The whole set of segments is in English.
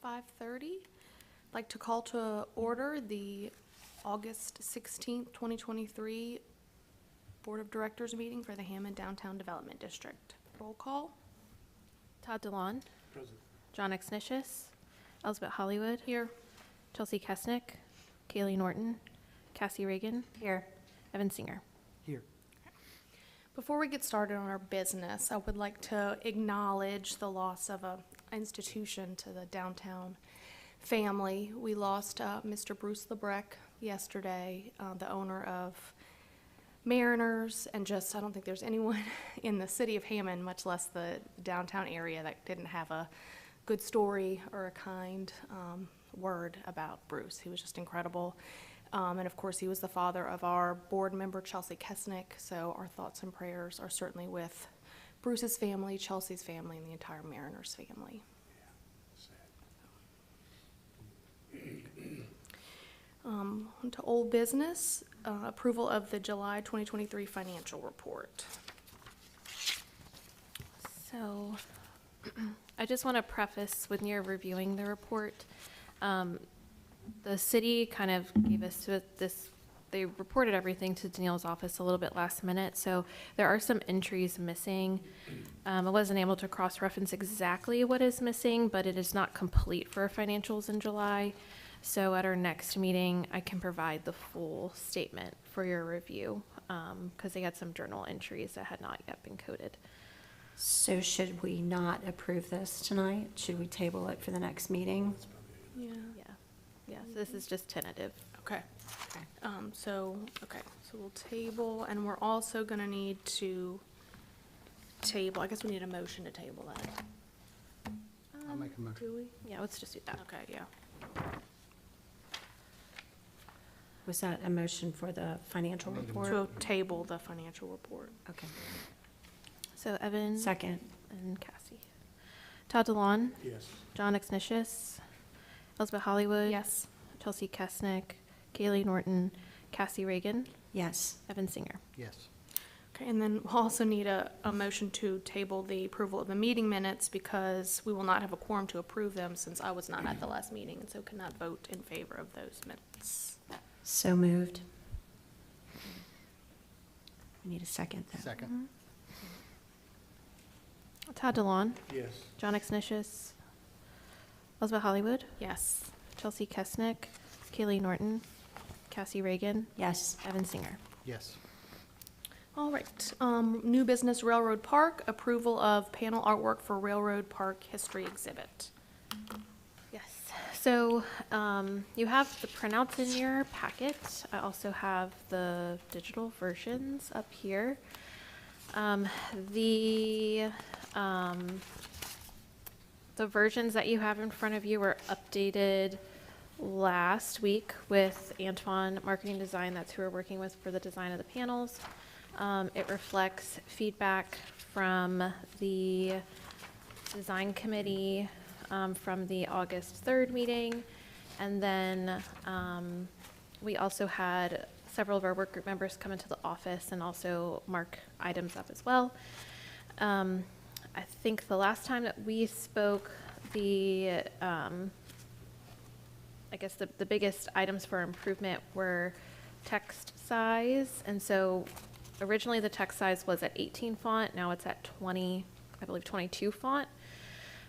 5:30. I'd like to call to order the August 16th, 2023 Board of Directors meeting for the Hammond Downtown Development District. Roll call. Todd DeLon. Present. John Exnicius. Elizabeth Hollywood. Here. Chelsea Kesnick. Kaylee Norton. Cassie Reagan. Here. Evan Singer. Here. Before we get started on our business, I would like to acknowledge the loss of an institution to the downtown family. We lost Mr. Bruce Lebrecht yesterday, the owner of Mariners, and I don't think there's anyone in the city of Hammond, much less the downtown area, that didn't have a good story or a kind word about Bruce. He was just incredible. And of course, he was the father of our board member, Chelsea Kesnick, so our thoughts and prayers are certainly with Bruce's family, Chelsea's family, and the entire Mariners family. On to old business, approval of the July 2023 financial report. So I just want to preface when you're reviewing the report, the city kind of gave us this, they reported everything to Danielle's office a little bit last minute, so there are some entries missing. I wasn't able to cross-reference exactly what is missing, but it is not complete for financials in July. So at our next meeting, I can provide the full statement for your review, because they had some journal entries that had not yet been coded. So should we not approve this tonight? Should we table it for the next meeting? Yeah. Yeah, so this is just tentative. Okay. So we'll table, and we're also gonna need to table, I guess we need a motion to table that. I'll make a motion. Do we? Yeah, let's just do that. Okay, yeah. Was that a motion for the financial report? To table the financial report. Okay. So Evan. Second. And Cassie. Todd DeLon. Yes. John Exnicius. Elizabeth Hollywood. Yes. Chelsea Kesnick. Kaylee Norton. Cassie Reagan. Yes. Evan Singer. Yes. Okay, and then we'll also need a motion to table the approval of the meeting minutes, because we will not have a quorum to approve them since I was not at the last meeting, and so cannot vote in favor of those minutes. So moved. We need a second, though. Second. Todd DeLon. Yes. John Exnicius. Elizabeth Hollywood. Yes. Chelsea Kesnick. Kaylee Norton. Cassie Reagan. Yes. Evan Singer. Yes. All right, new business Railroad Park, approval of panel artwork for Railroad Park History Exhibit. Yes, so you have the printouts in your packet. I also have the digital versions up here. The versions that you have in front of you were updated last week with Antoine Marketing Design. That's who we're working with for the design of the panels. It reflects feedback from the design committee from the August 3rd meeting. And then we also had several of our work group members come into the office and also mark items up as well. I think the last time that we spoke, I guess the biggest items for improvement were text size. And so originally the text size was at 18 font, now it's at 20, I believe 22 font.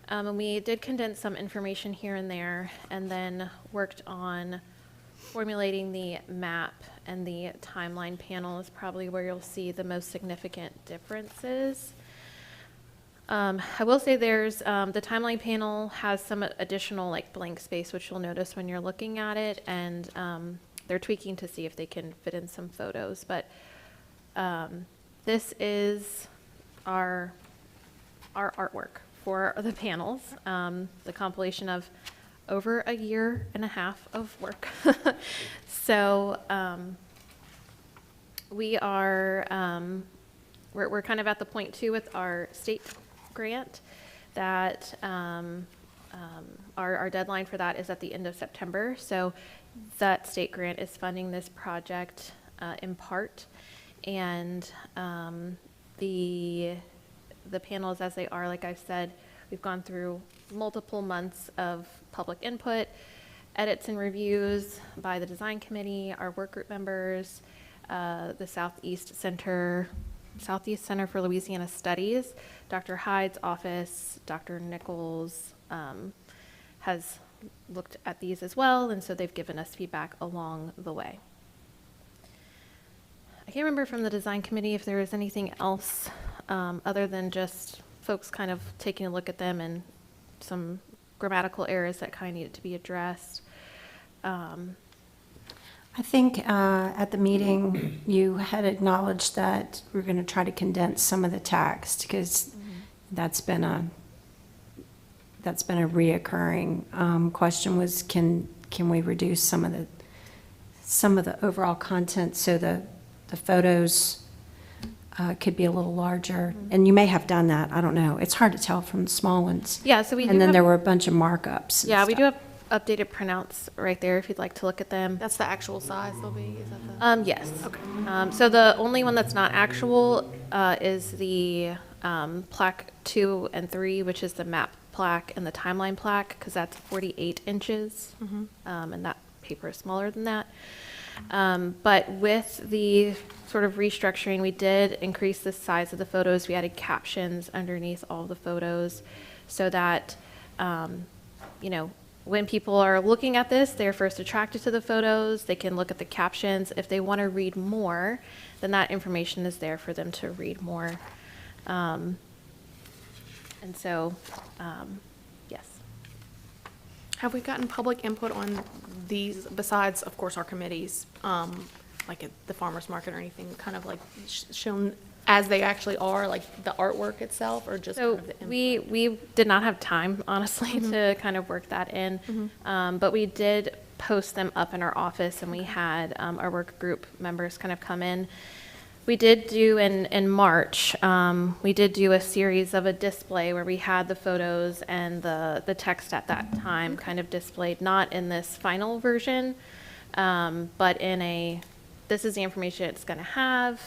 And we did condense some information here and there, and then worked on formulating the map, and the timeline panel is probably where you'll see the most significant differences. I will say there's, the timeline panel has some additional like blank space, which you'll notice when you're looking at it, and they're tweaking to see if they can fit in some photos, but this is our artwork for the panels, the compilation of over a year and a half of work. So we are, we're kind of at the point too with our state grant that our deadline for that is at the end of September. So that state grant is funding this project in part. And the panels as they are, like I said, We've gone through multiple months of public input, edits and reviews by the design committee, our work group members, the Southeast Center for Louisiana Studies, Dr. Hyde's office, Dr. Nichols has looked at these as well, and so they've given us feedback along the way. I can't remember from the design committee if there was anything else other than just folks kind of taking a look at them and some grammatical errors that kind of needed to be addressed. I think at the meeting, you had acknowledged that we're going to try to condense some of the text, because that's been a reoccurring question, was can we reduce some of the overall content so the photos could be a little larger? And you may have done that, I don't know. It's hard to tell from the small ones. Yeah, so we do And then have- there were a bunch of markups. and Yeah, we stuff. do have updated printouts right there if you'd like to look at them. That's the actual size they'll be, is that the? Yes. Okay. So the only one that's not actual is the plaque 2 and 3, which is the map plaque and the timeline plaque, because that's 48 inches, and that paper is smaller than that. But with the sort of restructuring, we did increase the size of the photos. We added captions underneath all the photos so that, when people are looking at this, they're first attracted to the photos. They can look at the captions. If they want to read more, then that information is there for them to read more. And so, yes. Have we gotten public input on these, besides, of course, our committees, like at the farmer's market or anything, kind of like shown as they actually are, like the artwork itself, or just kind So of the input? we did not have time, honestly, to kind of work that in. But we did post them up in our office, and we had our work group members kind of come in. We did do in March, we did do a series of a display where we had the photos and the text at that time kind of displayed, not in this final version, but in this is the information it's going to have.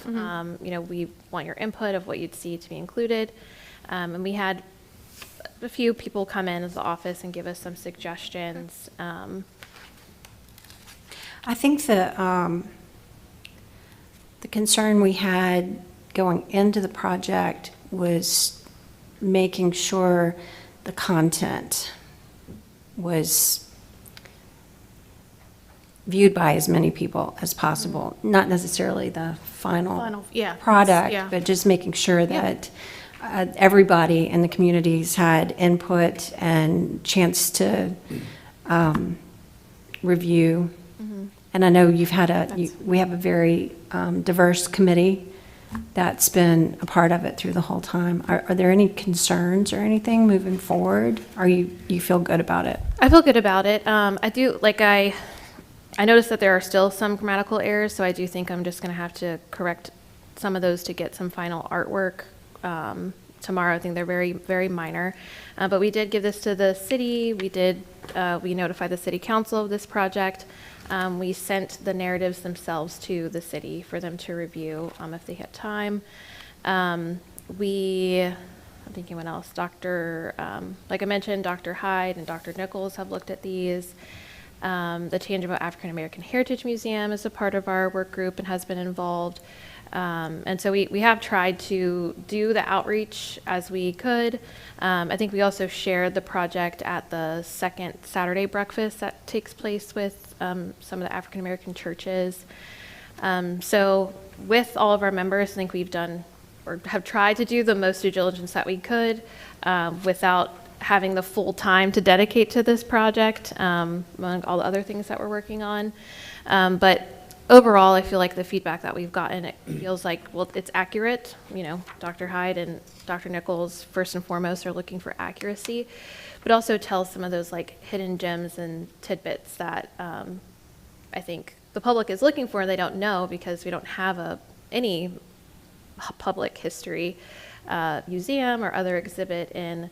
We want your input of what you'd see to be included. And we had a few people come in as the office and give us some suggestions. I think the concern we had going into the project was making sure the content was viewed by as many people as possible, not necessarily the final yeah, product, yeah. but just making sure that everybody in the communities had input and chance to review. And I know you've had we have a very diverse committee that's been a part of it through the whole time. Are there any concerns or anything moving forward? You feel good about it? I feel good about it. I do, I noticed that there are still some grammatical errors, so I do think I'm just going to have to correct some of those to get some final artwork tomorrow. I think they're very, very minor. But we did give this to the city. We notified the city council of this project. We sent the narratives themselves to the city for them to review if they had time. I'm thinking what else? Like I mentioned, Dr. Hyde and Dr. Nichols have looked at these. The Tangible African American Heritage Museum is a part of our work group and has been involved. And so we have tried to do the outreach as we could. I think we also shared the project at the second Saturday breakfast that takes place with some of the African American churches. So with all of our members, I think we've done or have tried to do the most due diligence that we could without having the full time to dedicate to this project among all the other things that we're working on. But overall, I feel like the feedback that we've gotten, it feels like, well, it's accurate. Dr. Hyde and Dr. Nichols, first and foremost, are looking for accuracy, but also tells some of those hidden gems and tidbits that I think the public is looking for and they don't know because we don't have any public history museum or other exhibit in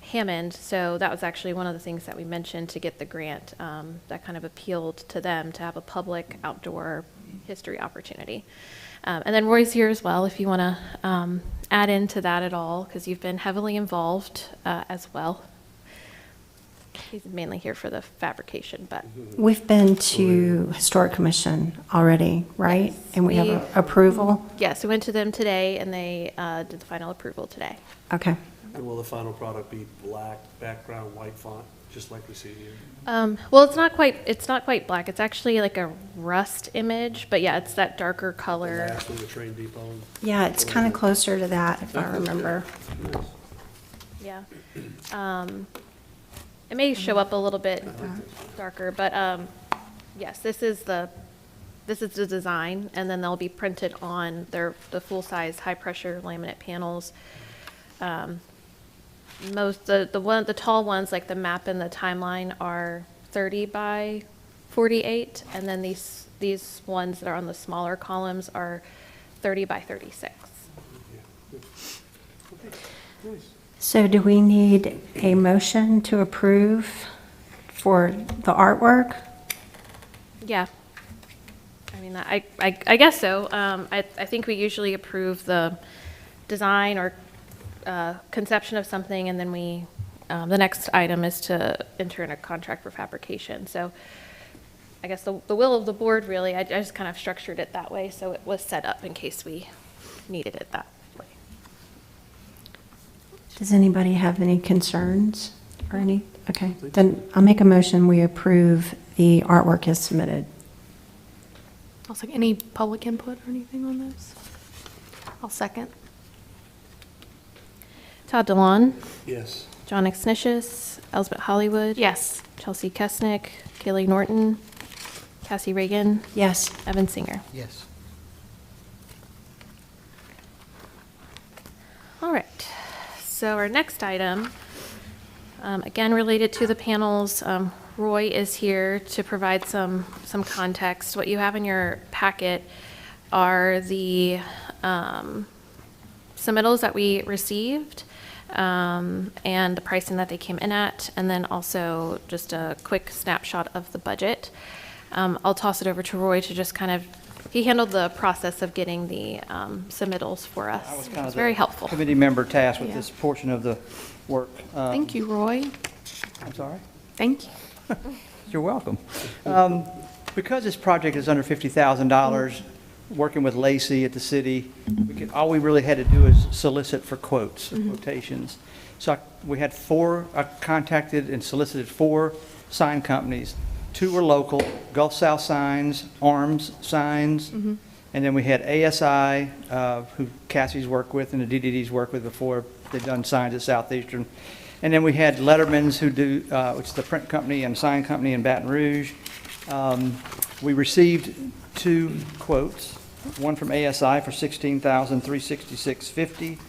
Hammond. So that was actually one of the things that we mentioned to get the grant that kind of appealed to them to have a public outdoor history opportunity. And then Roy's here as well if you want to add into that at all, because you've been heavily involved as well. He's mainly here for the fabrication, but We've been to Historic Commission already, right? Yes, And we have we- approval? yes, we went to them today, and they did the final approval today. Okay. And will the final product be black background, white font, just like we see here? Well, it's not quite black. It's actually like a rust image, but yeah, it's that darker The color. last one, the train depot. Yeah, it's kind of closer to that, if I remember. Nice. Yeah. It may show up a little bit darker, but yes, this is the design, and then they'll be printed on the full-size, high-pressure laminate panels. The tall ones, like the map and the timeline, are 30 by 48, and then these ones that are on the smaller columns are 30 by 36. Nice. So do we need a motion to approve for the artwork? Yeah. I mean, I guess so. I think we usually approve the design or conception of something, and then the next item is to enter in a contract for fabrication. So I guess the will of the board, really, I just kind of structured it that way, so it was set up in case we needed it that way. Does anybody have any concerns or any? Okay, then I'll make a motion, we approve the artwork as submitted. I was like, any public input or anything on this? I'll second. Todd DeLon, Yes. John Exnicius, Elizabeth Hollywood. Yes. Chelsea Kesnick, Kaylee Norton, Cassie Reagan, Yes. Evan Singer. Yes. All right, so our next item, again related to the panels, Roy is here to provide some context. What you have in your packet are the submittals that we received and the pricing that they came in at, and then also just a quick snapshot of the budget. I'll toss it over to Roy to just kind of, he handled the process of getting the submittals for us. I was It kind was of very the helpful. committee member tasked with Yeah. this portion of the work. Thank you, Roy. I'm sorry? Thank you. You're welcome. Because this project is under $50,000, working with Lacey at the city, all we really had to do is solicit for quotes, quotations. So I contacted and solicited 4 sign companies. 2 were local, Gulf South Signs, Arms Signs, and then we had ASI, who Cassie's worked with and the DDD's worked with before. They've done signs at Southeastern. And then we had Letterman's, who do, which is the print company and sign company in Baton Rouge. We received 2 quotes, one from ASI for $16,366.50,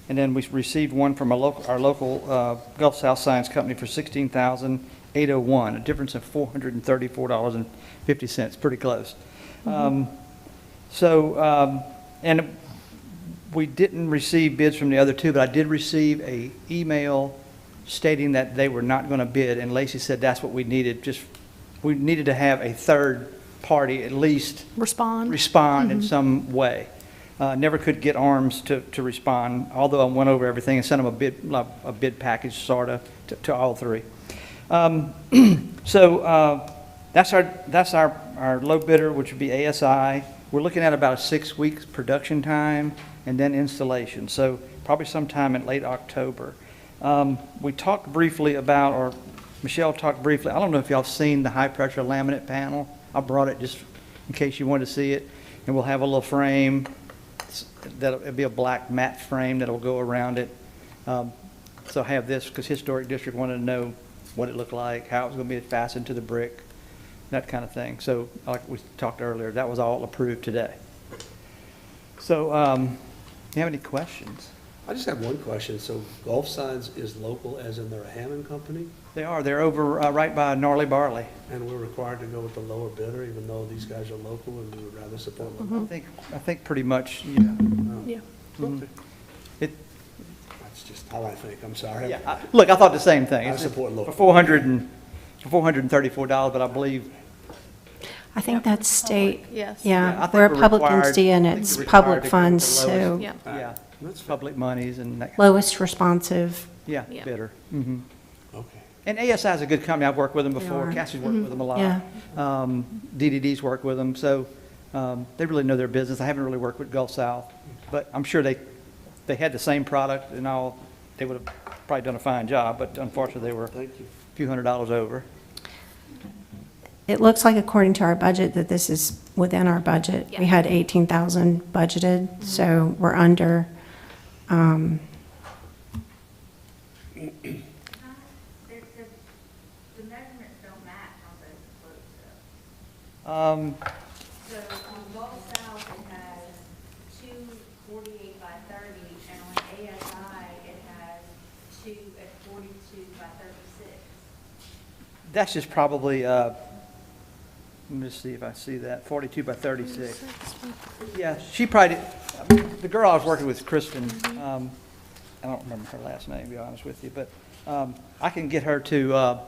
and then we received one from our local Gulf South Signs company for $16,801, a difference of $434.50, pretty close. And we didn't receive bids from the other 2, but I did receive an email stating that they were not going to bid, and Lacey said that's what we needed. We needed to have a third party at least Respond. in some way. Never could get Arms to respond, although I went over everything and sent them a bid package, sort of, to all 3. That's our low bidder, which would be ASI. We're looking at about a 6 weeks production time and then installation, so probably sometime in late October. We talked briefly about, or Michelle talked briefly, I don't know if y'all have seen the high-pressure laminate panel. I brought it just in case you wanted to see it. And we'll have a little frame, it'll be a black matte frame that'll go around it. So I have this because Historic District wanted to know what it looked like, how it was going to be fastened to the brick, that kind of thing. So like we talked earlier, that was all approved today. So, do you have any questions? I just have one question. So Gulf Signs is local, as in they're a Hammond company, They're over right by Gnarly Barley. and we're required to go with the lower bidder, even though these guys are local and we would rather support local? I think pretty much, yeah. Yeah. Okay. It, That's just how I think. I'm sorry. yeah, look, I thought the same thing. I It's support local. For $434, but I believe I think Yep. that's state. Yes. Yeah, I Yeah, think we're a we're public required- entity and I think it's we're required public to go funds, with the so lowest. Yeah. Yeah, That's fine. public monies and that, lowest responsive. yeah, Yeah. bidder. Mhm. Okay. And ASI is a good company. I've worked with them They before. are. Cassie's worked with them a lot. Yeah. DDD's worked with them, so they really know their business. I haven't really worked with Gulf South, but I'm sure they had the same product and all, they would have probably done a fine job, but unfortunately, they were a Thank you. few $100s over. It looks like according to our budget that this is within our budget. We Yeah. had 18,000 budgeted, so we're under. The measurements don't match on those quotes though. So on Gulf South, it has 2 48 by 30, and on ASI, it has 2 at 42 by 36. That's just probably, let me just see if I see that, 42 by 36. Yeah, she probably, the girl I was working with, Kristen, I don't remember her last name, to be honest with you, but I can get her to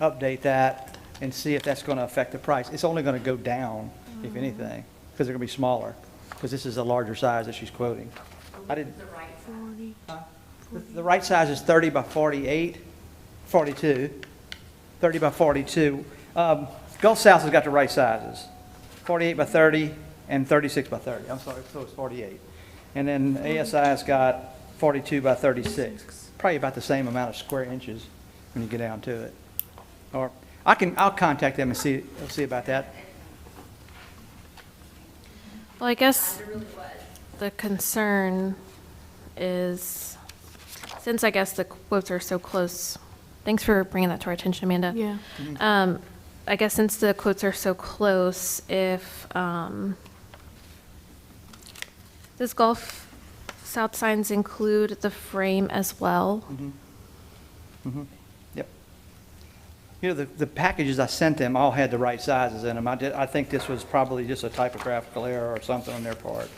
update that and see if that's going to affect the price. It's only going to go down, if anything, because they're going to be smaller, because this is a larger size that she's quoting. I didn't. The right side. The right size is 30 by 48, 42, 30 by 42. Gulf South has got the right sizes, 48 by 30 and 36 by 30. I'm sorry, so it's 48. And then ASI's got 42 by 36, probably about the same amount of square inches when you get down to it. Or I'll contact them and see about that. Well, I guess the concern is, since I guess the quotes are so close, thanks for bringing that to our attention, Amanda. Yeah. I guess since the quotes are so close, if, does Gulf South Signs include the frame as well? Yep. You know, the packages I sent them all had the right sizes in them. I think this was probably just a typographical error or something on their part.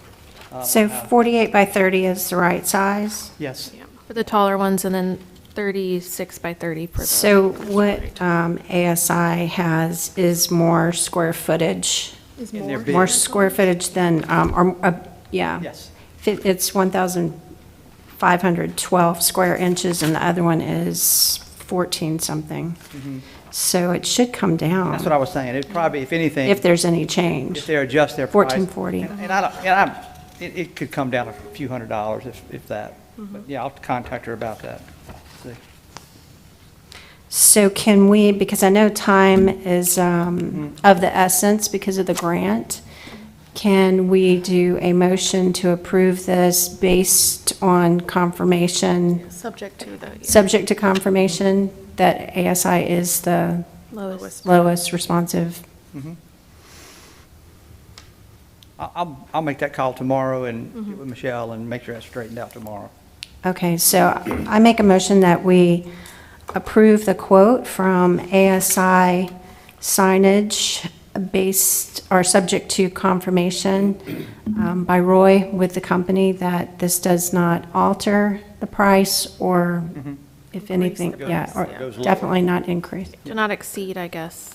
So 48 by 30 is the right size? Yes. For the taller ones, and then 36 by 30 for the. So what ASI has is more square footage, Is In their more. bid. more square footage than, yeah. Yes. It's 1,512 square inches, and the other one is 14-something. So it should come down. That's what I was saying. It'd probably, if anything, If there's any if change. they adjust their price. 1440. And it could come down a few $100s if that. But yeah, I'll contact her about that. See. So can we, because I know time is of the essence because of the grant, can we do a motion to approve this based on confirmation, Subject to the. subject to confirmation that ASI is the Lowest. lowest responsive? I'll make that call tomorrow and get with Michelle and make sure that's straightened out tomorrow. Okay, so I make a motion that we approve the quote from ASI Signage based, or subject to confirmation by Roy with the company that this does not alter the price or if anything, the yeah, price, or yeah. Goes lower. definitely not increase. Do not exceed, I guess.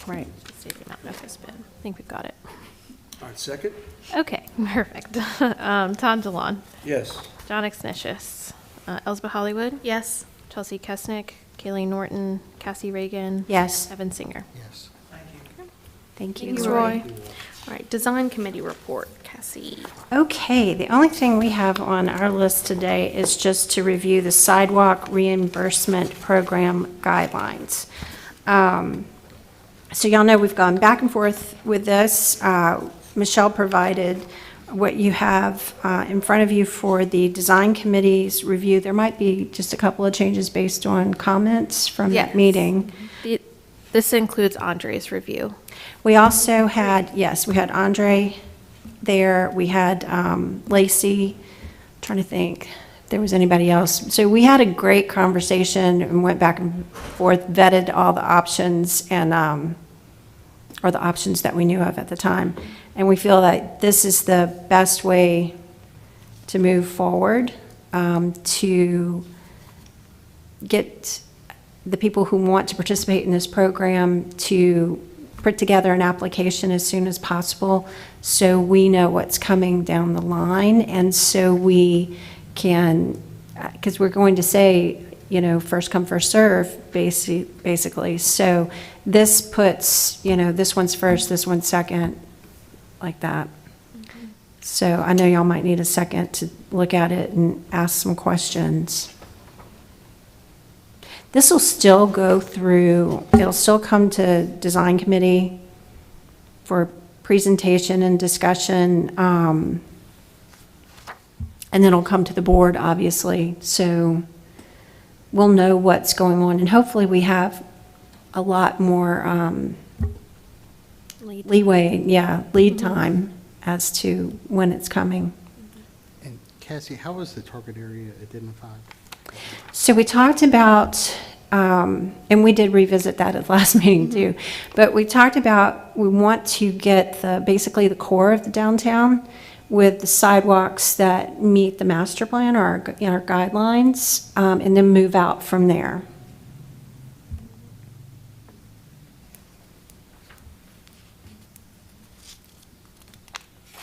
Right. State the amount of this bid. I think we've got it. All right, second? Okay, perfect. Tom DeLon, Yes. John Exnicius, Elsbeth Hollywood, Yes. Chelsea Kesnick, Kayleen Norton, Cassie Reagan. Yes, Evan Singer. Yes. thank you. Thanks, Roy. All right, Design Committee report, Cassie. Okay, the only thing we have on our list today is just to review the sidewalk reimbursement program guidelines. So y'all know we've gone back and forth with this. Michelle provided what you have in front of you for the design committee's review. There might be just a couple of changes based on comments from that Yes. meeting. This includes Andre's review. We also had, yes, we had Andre there, we had Lacey, trying to think if there was anybody else. So we had a great conversation and went back and forth, vetted all the options and, or the options that we knew of at the time. And we feel that this is the best way to move forward, to get the people who want to participate in this program to put together an application as soon as possible, so we know what's coming down the line, and so we can, because we're going to say, you know, first come, first serve, basically. So this puts, you know, this one's first, this one's second, like that. So I know y'all might need a second to look at it and ask some questions. This will still go through, it'll still come to design committee for presentation and discussion, and then it'll come to the board, obviously. So we'll know what's going on, and hopefully we have a lot more leeway, lead time as to when it's coming. And Cassie, how was the target area identified? So we talked about, and we did revisit that at the last meeting too, but we talked about, we want to get basically the core of the downtown with the sidewalks that meet the master plan or our guidelines, and then move out from there.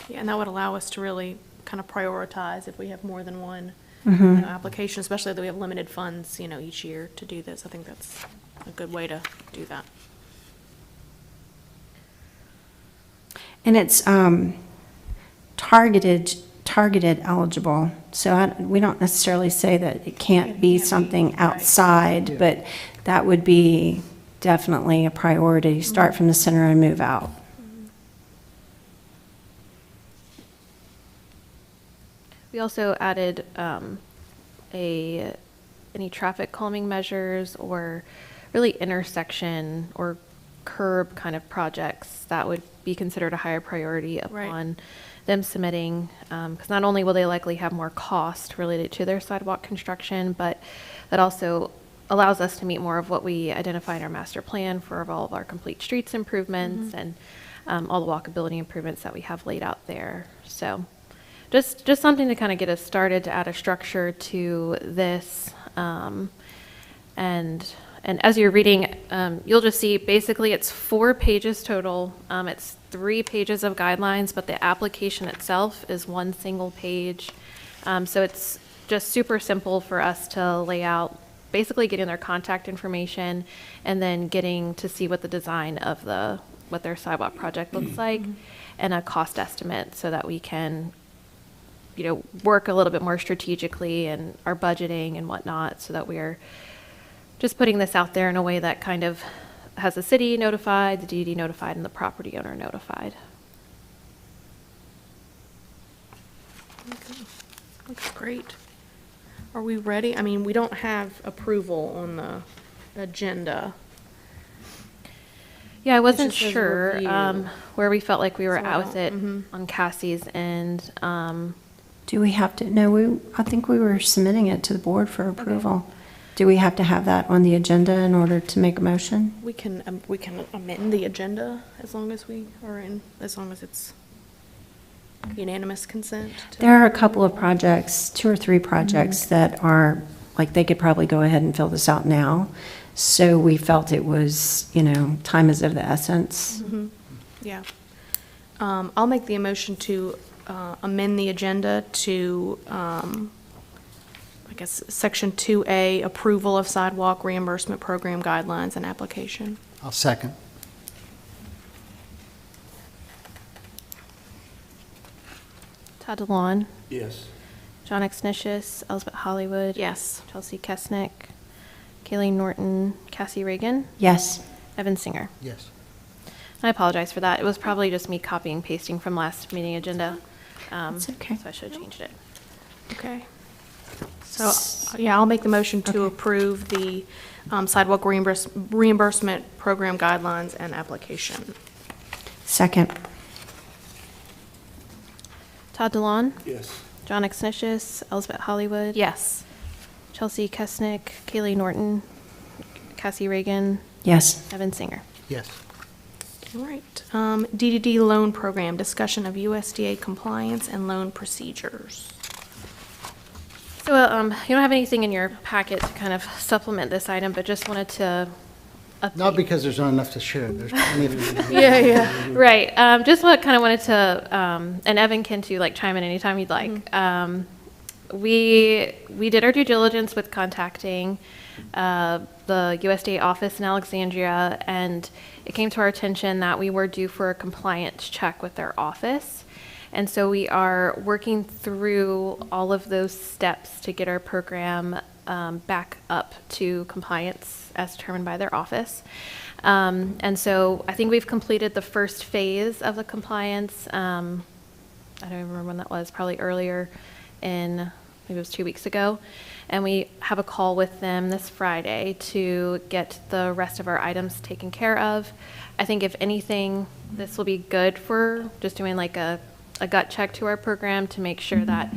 Yeah, and that would allow us to really kind of prioritize if we have more than one you know, application, especially that we have limited funds, you know, each year to do this. I think that's a good way to do that. And it's targeted eligible. So we don't necessarily say that it can't be something outside, Yeah. but that would be definitely a priority. Start from the center and move out. We also added any traffic calming measures or really intersection or curb kind of projects that would be considered a higher priority upon them submitting, because not only will they likely have more cost related to their sidewalk construction, but that also allows us to meet more of what we identify in our master plan for all of our complete streets improvements and all the walkability improvements that we have laid out there. So just something to kind of get us started, to add a structure to this. And as you're reading, you'll just see basically it's 4 pages total. It's 3 pages of guidelines, but the application itself is 1 single page. So it's just super simple for us to lay out, basically getting their contact information and then getting to see what the design of what their sidewalk project looks like and a cost estimate, so that we can, you know, work a little bit more strategically and our budgeting and whatnot, so that we're just putting this out there in a way that kind of has the city notified, the DD notified, and the property owner notified. Looks great. Are we ready? I mean, we don't have approval on the agenda. Yeah, I wasn't just says sure review. where we felt like we were So I at with it don't- on Cassie's end. Do we have to, no, I think we were submitting it to the board for approval. Do we have to have that on the agenda in order to make a motion? We can amend the agenda as long as as long as it's unanimous consent. There are a couple of projects, 2 or 3 projects that are, like, they could probably go ahead and fill this out now. So we felt it was, you know, time is of the essence. Yeah. I'll make the motion to amend the agenda to, I guess, Section 2A, approval of sidewalk reimbursement program guidelines and application. I'll second. Todd DeLon, Yes. John Exnicius, Elizabeth Hollywood. Yes. Chelsea Kesnick, Kayleen Norton, Cassie Reagan, Yes. Evan Singer. Yes. I apologize for that. It was probably just me copying and pasting from last meeting agenda. It's okay. So I should have changed it. Okay. So, yeah, I'll make the motion to approve the sidewalk reimbursement program guidelines and application. Second. Todd DeLon, Yes. John Exnicius, Elizabeth Hollywood. Yes. Chelsea Kesnick, Kaylee Norton, Cassie Reagan, Yes. Evan Singer. Yes. All right. DDD loan program, discussion of USDA compliance and loan procedures. So you don't have anything in your packet to kind of supplement this item, but just wanted to Not because there's not enough to share, there's plenty of. Yeah, yeah. Right. Just kind of wanted to, and Evan can too, like chime in anytime you'd like. We did our due diligence with contacting the USDA office in Alexandria, and it came to our attention that we were due for a compliance check with their office. And so we are working through all of those steps to get our program back up to compliance as determined by their office. And so I think we've completed the first phase of the compliance. I don't even remember when that was, probably earlier in, maybe it was 2 weeks ago. And we have a call with them this Friday to get the rest of our items taken care of. I think if anything, this will be good for just doing like a gut check to our program to make sure that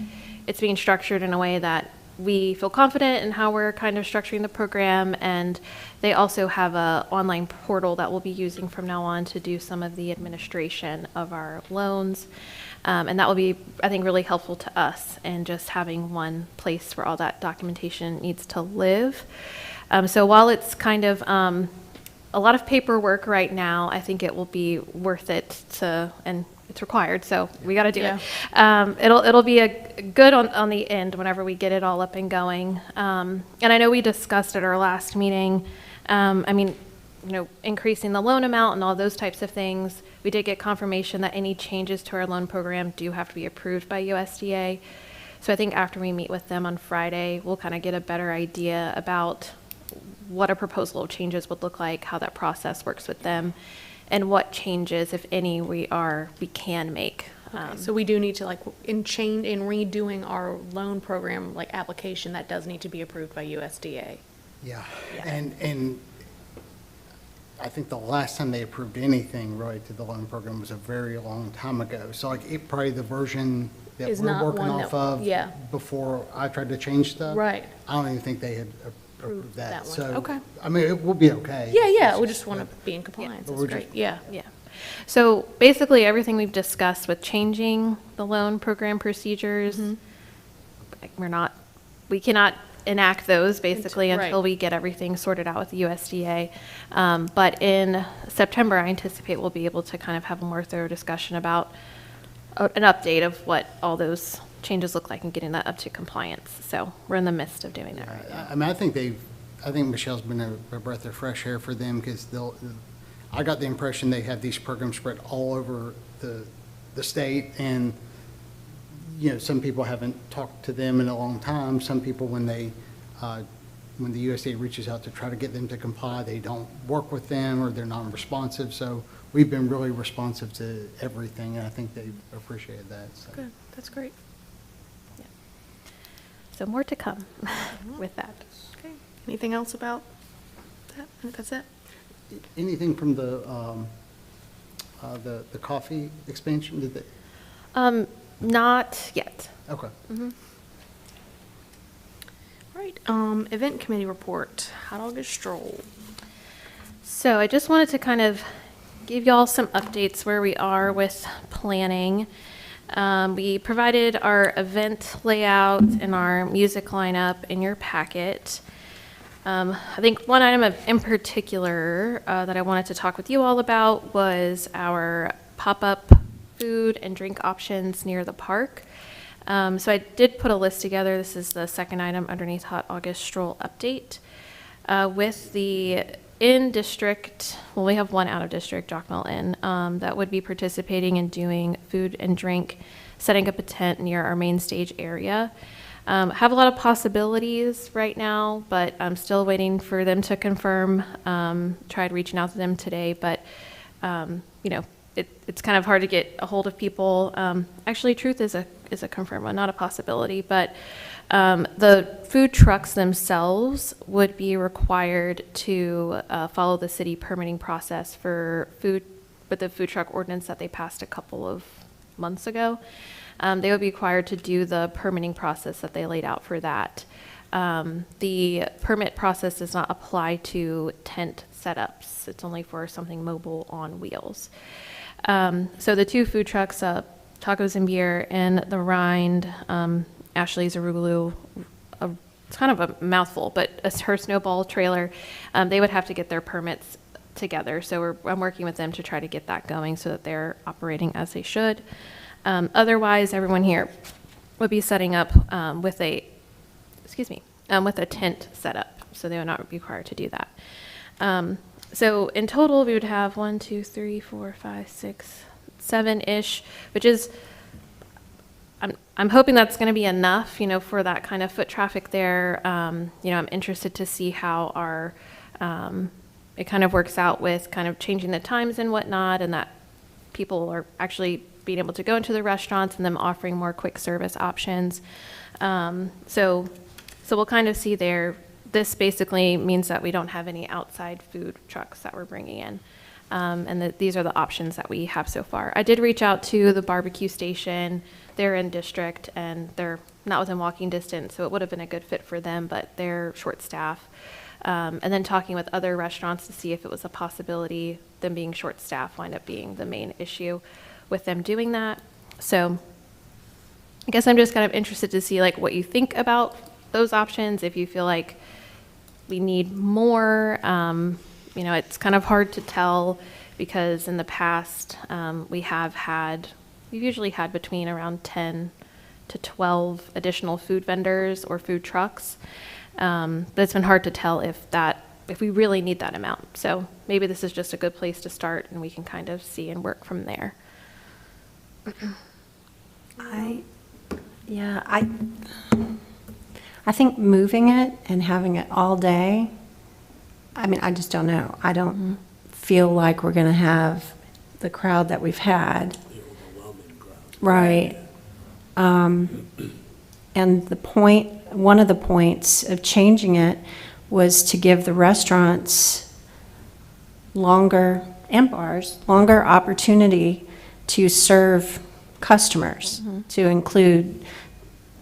it's being structured in a way that we feel confident in how we're kind of structuring the program. And they also have a online portal that we'll be using from now on to do some of the administration of our loans. And that will be, I think, really helpful to us and just having one place where all that documentation needs to live. So while it's kind of a lot of paperwork right now, I think it will be worth it to, and it's required, so we got to do it. It'll be a good on the end whenever we get it all up and going. And I know we discussed at our last meeting, I mean, you know, increasing the loan amount and all those types of things. We did get confirmation that any changes to our loan program do have to be approved by USDA. So I think after we meet with them on Friday, we'll kind of get a better idea about what a proposal of changes would look like, how that process works with them, and what changes, if any, we can make. Okay, so we do need to, like, in redoing our loan program, like, application, that does need to be approved by USDA. Yeah, Yeah. and I think the last time they approved anything related to the loan program was a very long time ago. So like, probably the version that Is we're not working one off that- of. yeah. Before I tried to change stuff. Right. I don't even think they had approved that that, one. so. Okay. I mean, it will be okay. Yeah, we just want to be in compliance, But that's we're great, just- yeah. Yeah. So basically, everything we've discussed with changing the loan program procedures, we cannot enact those basically Right. until we get everything sorted out with the USDA. But in September, I anticipate we'll be able to kind of have a more thorough discussion about an update of what all those changes look like and getting that up to compliance. So we're in the midst of doing that right now. I mean, I think Michelle's been a breath of fresh air for them, because I got the impression they have these programs spread all over the state, and, you know, some people haven't talked to them in a long time. Some people, when the USDA reaches out to try to get them to comply, they don't work with them, or they're non-responsive. So we've been really responsive to everything, and I think they've appreciated that, so. Good, that's great. So more to come with that. Okay, anything else about that? I think that's it. Anything from the coffee expansion, did they? Not yet. Okay. All right, event committee report, Hot August Stroll. So I just wanted to kind of give y'all some updates where we are with planning. We provided our event layout and our music lineup in your packet. I think one item in particular that I wanted to talk with you all about was our pop-up food and drink options near the park. So I did put a list together. This is the second item underneath Hot August Stroll update. With the in-district, well, we have one out-of-district, Jock Mill Inn, that would be participating in doing food and drink, setting up a tent near our main stage area. Have a lot of possibilities right now, but I'm still waiting for them to confirm. Tried reaching out to them today, but, you know, it's kind of hard to get a hold of people. Actually, Truth is a confirmed one, not a possibility, but the food trucks themselves would be required to follow the city permitting process for food, with the food truck ordinance that they passed a couple of months ago. They would be required to do the permitting process that they laid out for that. The permit process does not apply to tent setups. It's only for something mobile on wheels. So the two food trucks, Tacos and Beer and the Rind, Ashley's Arugulu, it's kind of a mouthful, but her snowball trailer, they would have to get their permits together. So I'm working with them to try to get that going so that they're operating as they should. Otherwise, everyone here would be setting up with a tent setup, so they would not be required to do that. So in total, we would have 1, 2, 3, 4, 5, 6, 7-ish, which is, I'm hoping that's going to be enough, for that kind of foot traffic there. I'm interested to see how our, it kind of works out with kind of changing the times and whatnot, and that people are actually being able to go into the restaurants and them offering more quick service options. So we'll kind of see there. This basically means that we don't have any outside food trucks that we're bringing in. And that these are the options that we have so far. I did reach out to the barbecue station. They're in district and they're not within walking distance, so it would have been a good fit for them, but they're short staff. And then talking with other restaurants to see if it was a possibility, them being short staff wind up being the main issue with them doing that. So I guess I'm just kind of interested to see like what you think about those options, if you feel like we need more. It's kind of hard to tell because in the past we've usually had between around 10 to 12 additional food vendors or food trucks. But it's been hard to tell if we really need that amount. So maybe this is just a good place to start and we can kind of see and work from there. I think moving it and having it all day, I just don't know. I don't feel like we're going to have the crowd that we've had. The overwhelming crowd. Right. And one of the points of changing it was to give the restaurants and bars longer opportunity to serve customers, to include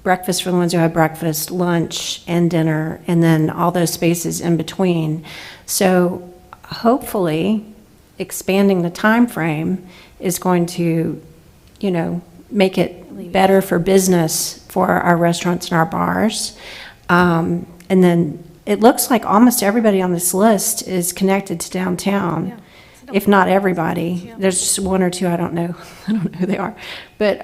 breakfast for the ones who have breakfast, lunch, and dinner, and then all those spaces in between. So hopefully, expanding the time frame is going to, make it better for business for our restaurants and our bars. And then it looks like almost everybody on this list is connected to downtown. Yeah. If not everybody. Yeah. There's just one or two, I don't know who they are. But,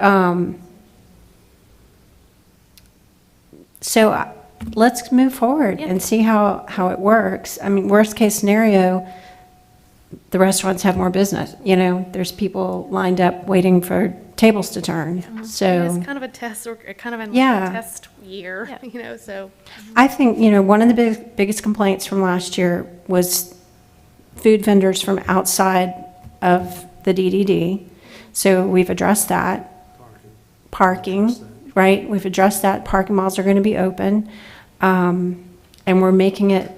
so let's move forward and see how it works. Worst case scenario, the restaurants have more business. There's people lined up waiting for tables to turn. So It's kind of a test, or kind of a Yeah. test year, so. I think, one of the biggest complaints from last year was food vendors from outside of the DDD. So we've addressed that. Parking, right? We've addressed that. Parking malls are going to be open. And we're making it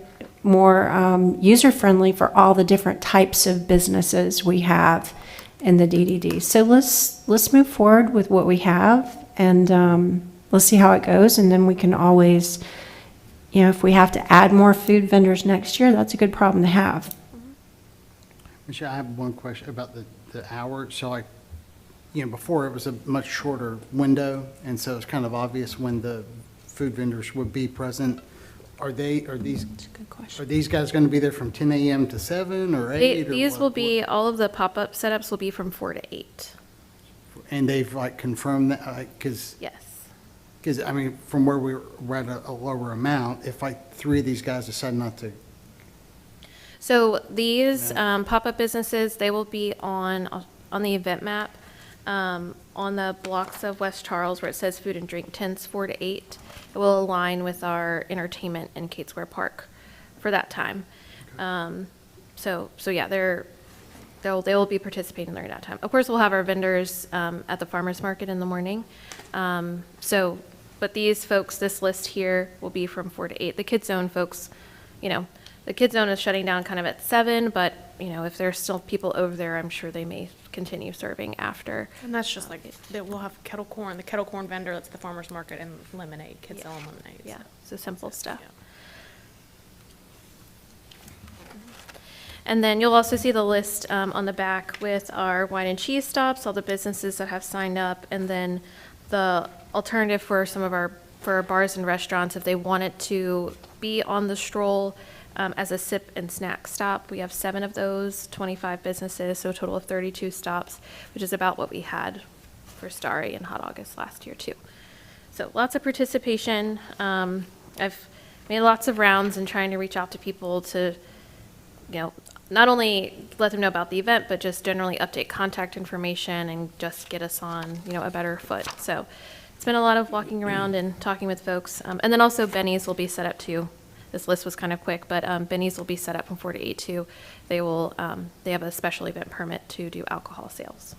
more user-friendly for all the different types of businesses we have in the DDD. So let's move forward with what we have, and let's see how it goes. And then we can always, if we have to add more food vendors next year, that's a good problem to have. Michelle, I have one question about the hour. So before it was a much shorter window, and so it's kind of obvious when the food vendors would be present. Are these That's a good question. Are these guys going to be there from 10 a.m. to 7 or 8? These will be, all of the pop-up setups will be from 4 to 8. And they've confirmed that, because Yes. from where we're at a lower amount, if 3 of these guys decide not to. So these pop-up businesses, they will be on the event map, on the blocks of West Charles where it says food and drink tents 4 to 8. It will align with our entertainment in Kate Square Park for that time. So yeah, they will be participating during that time. Of course, we'll have our vendors at the farmers market in the morning. But these folks, this list here will be from 4 to 8. The Kids Zone folks, the Kids Zone is shutting down kind of at 7, but, if there's still people over there, I'm sure they may continue serving after. And that's just like, we'll have kettle corn, the kettle corn vendor, that's the farmer's market, and lemonade, kids selling lemonade. Yeah, so simple stuff. Yeah. And then you'll also see the list on the back with our wine and cheese stops, all the businesses that have signed up, and then the alternative for some of our for bars and restaurants, if they wanted to be on the stroll as a sip and snack stop. We have 7 of those, 25 businesses, so a total of 32 stops, which is about what we had for Starry and Hot August last year too. So lots of participation. I've made lots of rounds and trying to reach out to people to, not only let them know about the event, but just generally update contact information and just get us on, a better foot. So it's been a lot of walking around and talking with folks. And then also Benny's will be set up too. This list was kind of quick, but Benny's will be set up from 4 to 8 too. They will, they have a special event permit to do alcohol sales.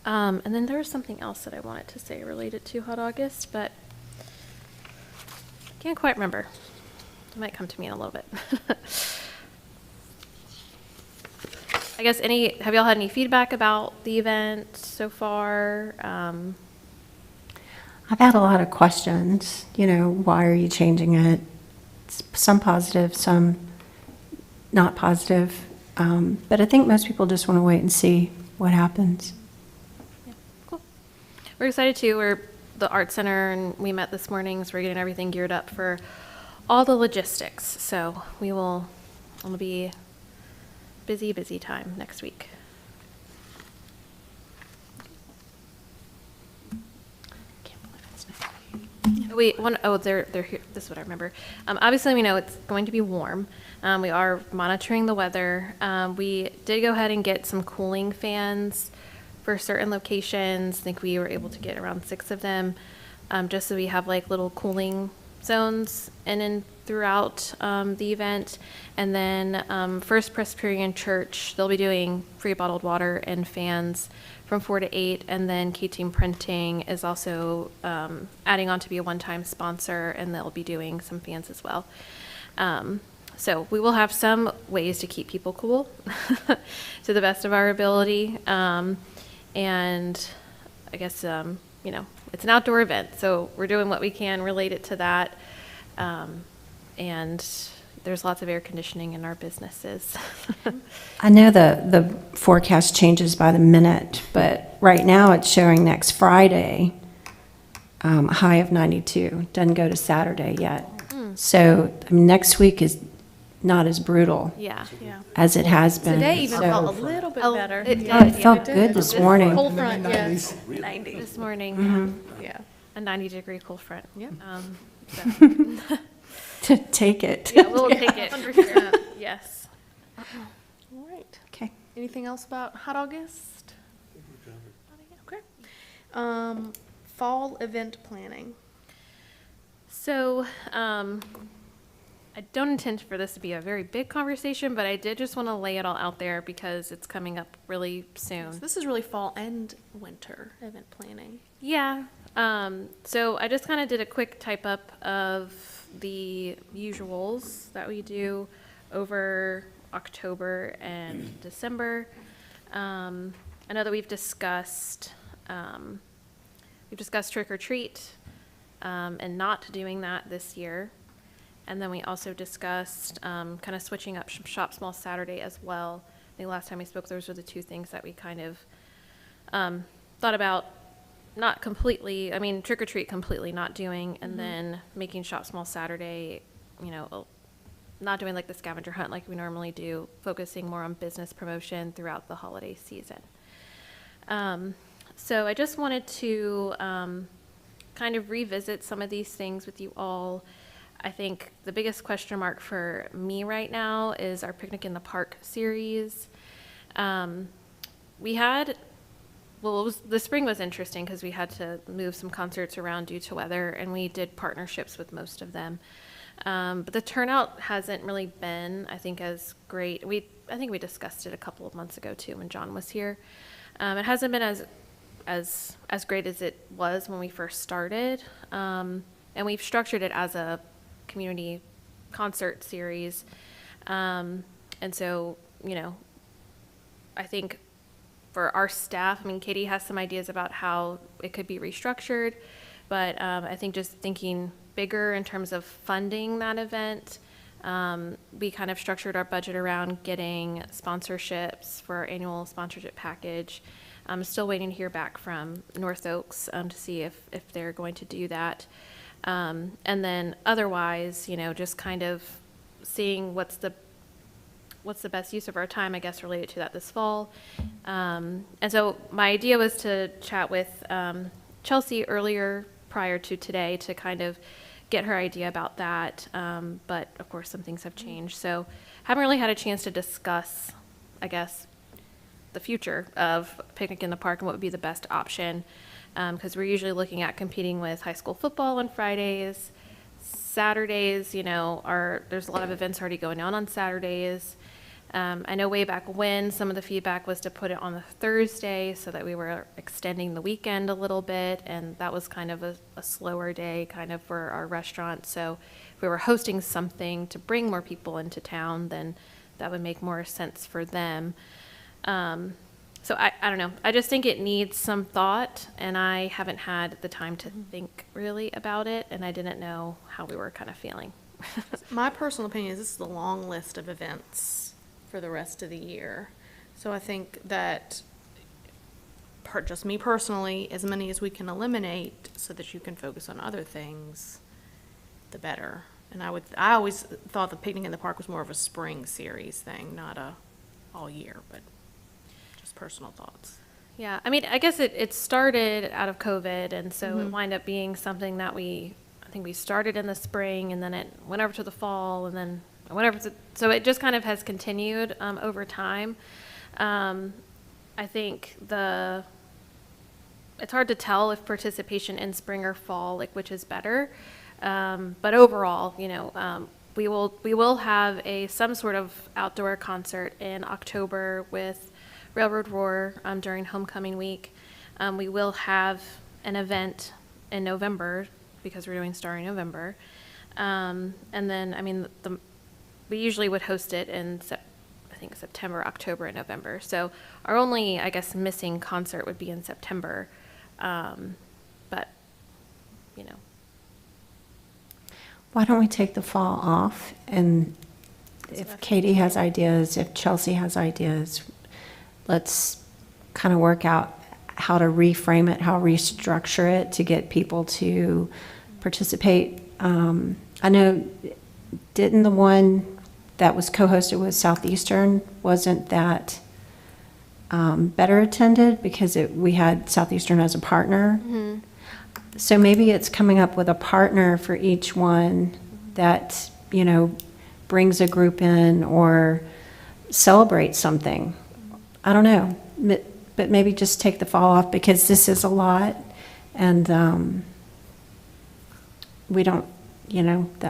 And then there was something else that I wanted to say related to Hot August, but can't quite remember. It might come to me in a little bit. I guess have y'all had any feedback about the event so far? I've had a lot of questions, why are you changing it? Some positive, some not positive. But I think most people just want to wait and see what happens. Yeah, cool. We're excited too. We're the art center and we met this morning, so we're getting everything geared up for all the logistics. So it'll be busy time next week. They're here. This is what I remember. Obviously, we know it's going to be warm. We are monitoring the weather. We did go ahead and get some cooling fans for certain locations. I think we were able to get around 6 of them, just so we have like little cooling zones in and throughout the event. And then First Presbyterian Church, they'll be doing free bottled water and fans from 4 to 8, and then K-Team Printing is also adding on to be a one-time sponsor, and they'll be doing some fans as well. So we will have some ways to keep people cool to the best of our ability. And I guess, it's an outdoor event, so we're doing what we can related to that. And there's lots of air conditioning in our businesses. I know the forecast changes by the minute, but right now it's showing next Friday, high of 92. Doesn't go to Saturday yet. So next week is not as brutal Yeah. as it has been. Today even So- felt a little bit better. It did. Oh, it felt good this morning. Cold front, yes. 90. This morning, Yeah. a 90-degree cold front. Yep. So, To take it. yeah, we'll take it. 100%. Yes. All right. Okay. Anything else about Hot August? Okay. Fall event planning. So, I don't intend for this to be a very big conversation, but I did just want to lay it all out there because it's coming up really soon. So this is really fall and winter event planning. Yeah. So I just kind of did a quick type up of the usuals that we do over October and December. I know that we've discussed trick or treat, and not doing that this year. And then we also discussed kind of switching up Shop Small Saturday as well. I think last time we spoke, those were the 2 things that we kind of thought about not completely, trick or treat completely not doing, and then making Shop Small Saturday, not doing like the scavenger hunt like we normally do, focusing more on business promotion throughout the holiday season. So I just wanted to kind of revisit some of these things with you all. I think the biggest question mark for me right now is our Picnic in the Park series. The spring was interesting because we had to move some concerts around due to weather, and we did partnerships with most of them. But the turnout hasn't really been, I think, as great. I think we discussed it a couple of months ago too when John was here. It hasn't been as great as it was when we first started. And we've structured it as a community concert series. And so, I think for our staff, Katie has some ideas about how it could be restructured, but I think just thinking bigger in terms of funding that event, we kind of structured our budget around getting sponsorships for our annual sponsorship package, I'm still waiting to hear back from North Oaks to see if they're going to do that. And then otherwise, just kind of seeing what's the best use of our time, I guess, related to that this fall. And so my idea was to chat with Chelsea earlier prior to today to kind of get her idea about that. But of course, some things have changed. So haven't really had a chance to discuss, I guess, the future of Picnic in the Park and what would be the best option. Because we're usually looking at competing with high school football on Fridays. Saturdays, there's a lot of events already going on Saturdays. I know way back when some of the feedback was to put it on the Thursday so that we were extending the weekend a little bit, and that was kind of a slower day kind of for our restaurant. So if we were hosting something to bring more people into town, then that would make more sense for them. So I don't know. I just think it needs some thought, and I haven't had the time to think really about it, and I didn't know how we were kind of feeling. My personal opinion is this is a long list of events for the rest of the year. So I think that, just me personally, as many as we can eliminate so that you can focus on other things, the better. And I always thought the Picnic in the Park was more of a spring series thing, not a all year, but just personal thoughts. Yeah, I mean, I guess it started out of COVID, and so it wound up being something that I think we started in the spring, and then it went over to the fall, and then whatever. So it just kind of has continued over time. I think it's hard to tell if participation in spring or fall, like which is better. But overall, we will have some sort of outdoor concert in October with Railroad Roar during homecoming week. We will have an event in November because we're doing Starry November. And then, I mean, we usually would host it in, I think, September, October, and November. So our only, I guess, missing concert would be in September. But, Why don't we take the fall off? And if Katie has ideas, if Chelsea has ideas, let's kind of work out how to reframe it, how to restructure it to get people to participate. I know, didn't the one that was co-hosted with Southeastern, wasn't that better attended because we had Southeastern as a partner? Mm-hmm. So maybe it's coming up with a partner for each one that, brings a group in or celebrates something. I don't know, but maybe just take the fall off because this is a lot, and we don't,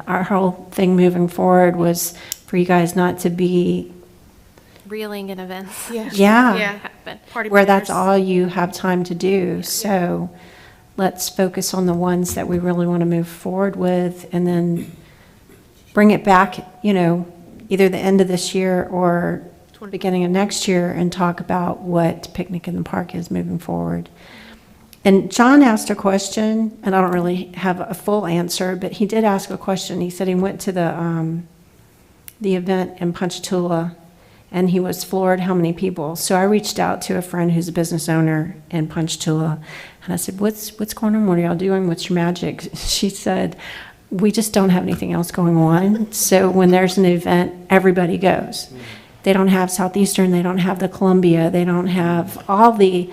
our whole thing moving forward was for you guys not to be reeling in events. Yeah. Happen. Party where that's planners. all you have time to do. So let's focus on the ones that we really want to move forward with, and then bring it back, either the end of this year or beginning of next year, and talk about what Picnic in the Park is moving forward. And John asked a question, and I don't really have a full answer, but he did ask a question. He said he went to the event in Ponchatoula, and he was floored how many people. So I reached out to a friend who's a business owner in Ponchatoula, and I said, what's going on? What are y'all doing? What's your magic? She said, we just don't have anything else going on. So when there's an event, everybody goes. They don't have Southeastern, they don't have the Columbia, they don't have all the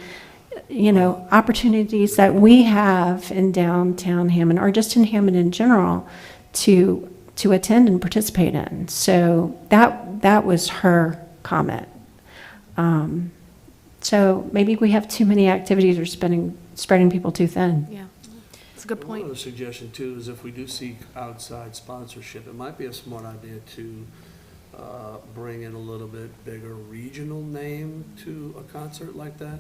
opportunities that we have in downtown Hammond, or just in Hammond in general, to attend and participate in. So that was her comment. So maybe we have too many activities or spreading people too thin. Yeah, that's a good One point. other suggestion too is if we do seek outside sponsorship, it might be a smart idea to bring in a little bit bigger regional name to a concert like that.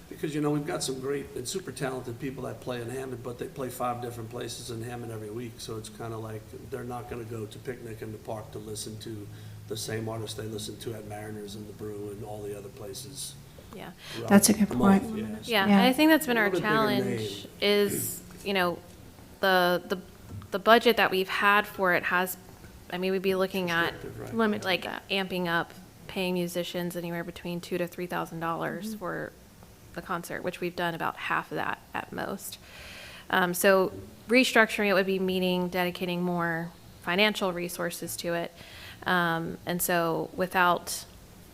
Because, we've got some great and super talented people that play in Hammond, but they play 5 different places in Hammond every week. So it's kind of like they're not going to go to Picnic in the Park to listen to the same artists they listen to at Mariners and the Brew and all the other places. Yeah. throughout That's a good the month. point. Yes. Yeah, Yeah. and I think that's been A our little bit bigger challenge name. is, the budget that we've had for it has, we'd be looking at Restrictive, right? Limit like that. amping up, paying musicians anywhere between $2,000 to $3,000 for the concert, which we've done about half of that at most. So restructuring it would be meaning dedicating more financial resources to it. And so without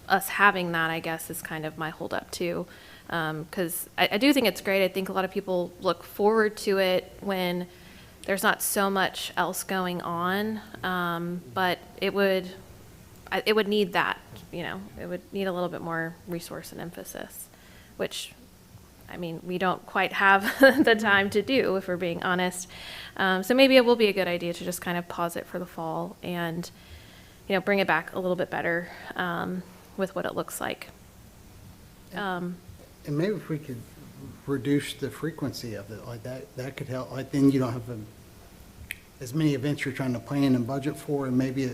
us having that, I guess, is kind of my holdup too. Because I do think it's great. I think a lot of people look forward to it when there's not so much else going on. But it would need that, it would need a little bit more resource and emphasis, which, I mean, we don't quite have the time to do, if we're being honest. So maybe it will be a good idea to just kind of pause it for the fall and, bring it back a little bit better with what it looks like. And maybe if we could reduce the frequency of it, like that could help. Like then you don't have as many events you're trying to plan and budget for, and maybe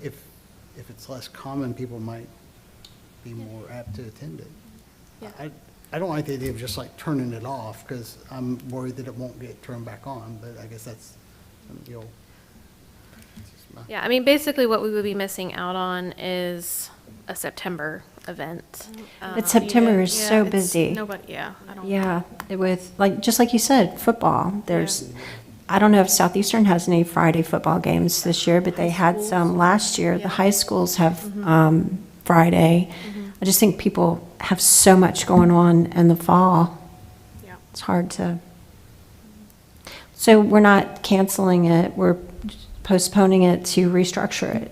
if it's less common, people might be more apt to attend it. Yeah. I don't like the idea of just like turning it off, because I'm worried that it won't get turned back on, but I guess that's something you'll. Yeah, I mean, basically what we would be missing out on is a September event. But September is Yeah, so it's- busy. Nobody, I don't. Yeah, with, just like you said, football, I don't know if Southeastern has any Friday football games this year, but they had some last year. The high schools have Friday. I just think people have so much going on in the fall. Yeah. It's hard to. So we're not canceling it, we're postponing it to restructure it.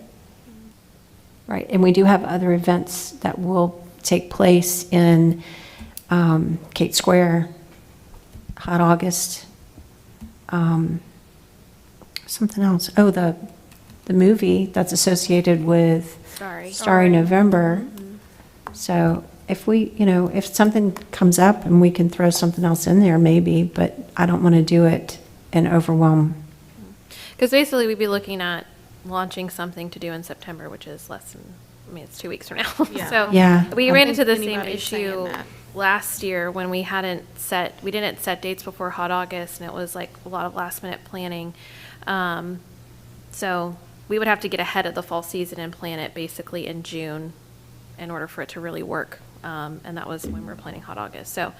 Right, and we do have other events that will take place in Kate Square, Hot August, something else. Oh, the movie that's associated with Starry November. So if we, if something comes up and we can throw something else in there, maybe, but I don't want to do it and overwhelm. Because basically we'd be looking at launching something to do in September, which is less than, it's 2 weeks from now. Yeah. So Yeah. we I ran think into the same anybody's saying issue that. last year when we didn't set dates before Hot August, and it was like a lot of last minute planning. So we would have to get ahead of the fall season and plan it basically in June in order for it to really work. And that was when we were planning Hot August. So,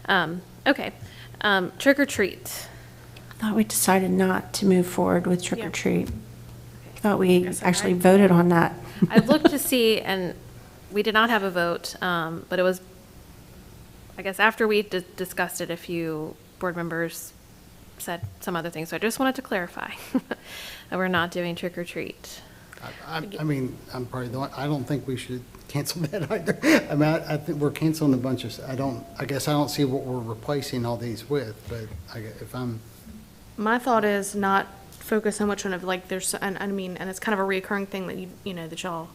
okay. Trick or treat. I thought we decided not to move forward with trick or Yeah. treat. I thought we Guess I actually tried. voted on that. I looked to see, and we did not have a vote, but it was, I guess, after we discussed it, a few board members said some other things. So I just wanted to clarify that we're not doing trick or treat. I mean, I'm probably the one, I don't think we should cancel that either. I mean, I think we're canceling a bunch of, I guess I don't see what we're replacing all these with, but if I'm, My thought is not focus so much on it, like there's, and I mean, and it's kind of a reoccurring thing that that y'all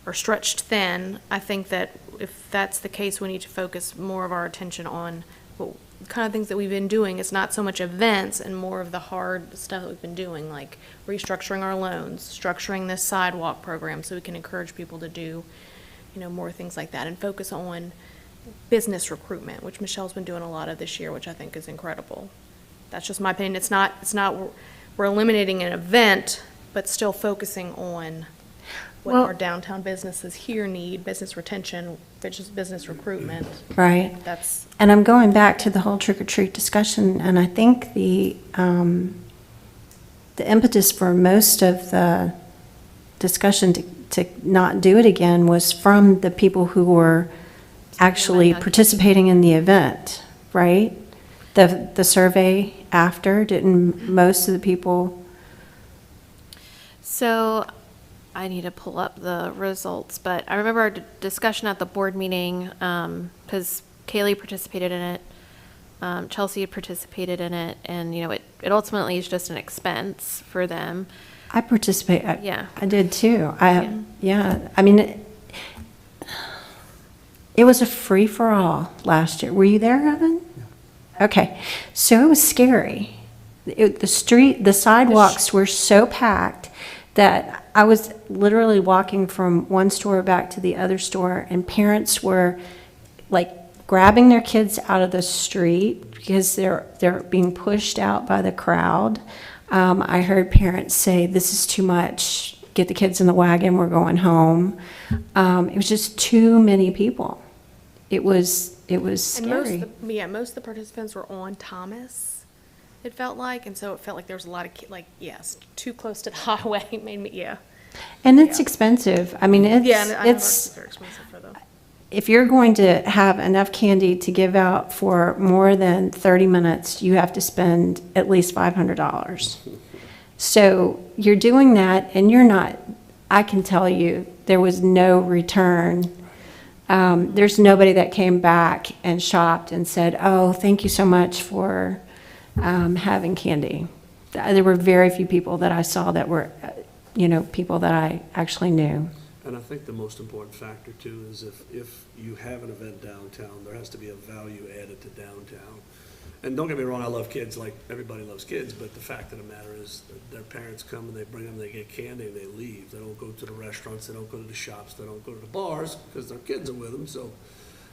are stretched thin. I think that if that's the case, we need to focus more of our attention on what kind of things that we've been doing. It's not so much events and more of the hard stuff that we've been doing, like restructuring our loans, structuring this sidewalk program so we can encourage people to do, more things like that, and focus on business recruitment, which Michelle's been doing a lot of this year, which I think is incredible. That's just my opinion. It's not, we're eliminating an event, but still focusing on what Well- our downtown businesses here need, business retention, business recruitment. Right. That's, And I'm going back to the whole trick or treat discussion, and I think the impetus for most of the discussion to not do it again was from the people who were actually participating in the event, right? The survey after, didn't most of the people? So I need to pull up the results, but I remember our discussion at the board meeting, because Kaylee participated in it, Chelsea had participated in it, and, it ultimately is just an expense for them. I participate. Yeah. I did too. Yeah. I mean, it was a free-for-all last year. Were you there, Evan? Okay, so it was scary. The sidewalks were so packed that I was literally walking from one store back to the other store, and parents were like grabbing their kids out of the street because they're being pushed out by the crowd. I heard parents say, "This is too much. Get the kids in the wagon. We're going home." It was just too many people. it was And scary. most of the participants were on Thomas, it felt like, and so it felt like there was a lot of, yes, too close to the highway made me, yeah. And it's yeah. expensive. I mean, Yeah, and I know it's, very expensive for them. if you're going to have enough candy to give out for more than 30 minutes, you have to spend at least $500. So you're doing that, and you're not, I can tell you, there was no return. There's nobody that came back and shopped and said, oh, thank you so much for having candy. There were very few people that I saw that were, people that I actually knew. And I think the most important factor too is if you have an event downtown, there has to be a value added to downtown. And don't get me wrong, I love kids, like everybody loves kids, but the fact of the matter is that their parents come and they bring them, they get candy and they leave. They don't go to the restaurants, they don't go to the shops, they don't go to the bars because their kids are with them. So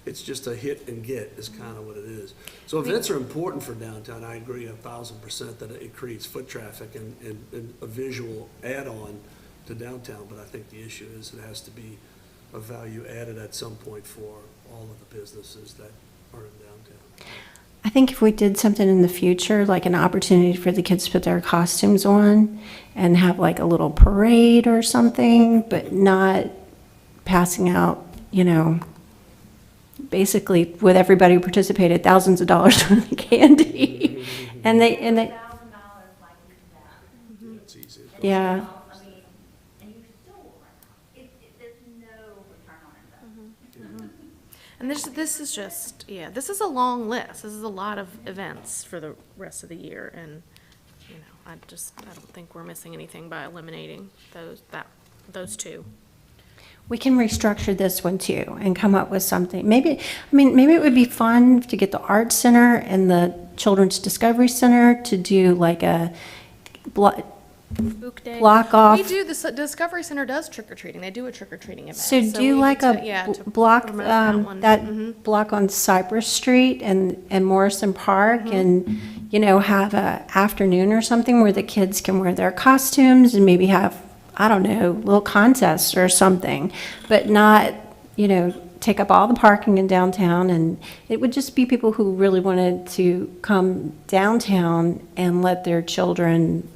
it's just a hit and get is kind of what it is. So events are important for downtown. I agree 1,000% that it creates foot traffic and a visual add-on to downtown, but I think the issue is it has to be a value added at some point for all of the businesses that are in downtown. I think if we did something in the future, like an opportunity for the kids to put their costumes on and have like a little parade or something, but not passing out, basically with everybody who participated, thousands of dollars worth of candy. and they, $1,000 might be that. It's easy. yeah. I mean, and you still will run out. There's no return on investment. And this is just, this is a long list. This is a lot of events for the rest of the year, and, I don't think we're missing anything by eliminating those two. We can restructure this one too and come up with something. Maybe it would be fun to get the Art Center and the Children's Discovery Center to do like a Spook Day. block off. We do, the Discovery Center does trick-or-treating. They do a trick-or-treating event. So we do like need a to- yeah, to block, promote that one. that block on Cypress Street and Morrison Park and, have a afternoon or something where the kids can wear their costumes and maybe have, I don't know, little contests or something, but not, take up all the parking in downtown. And it would just be people who really wanted to come downtown and let their children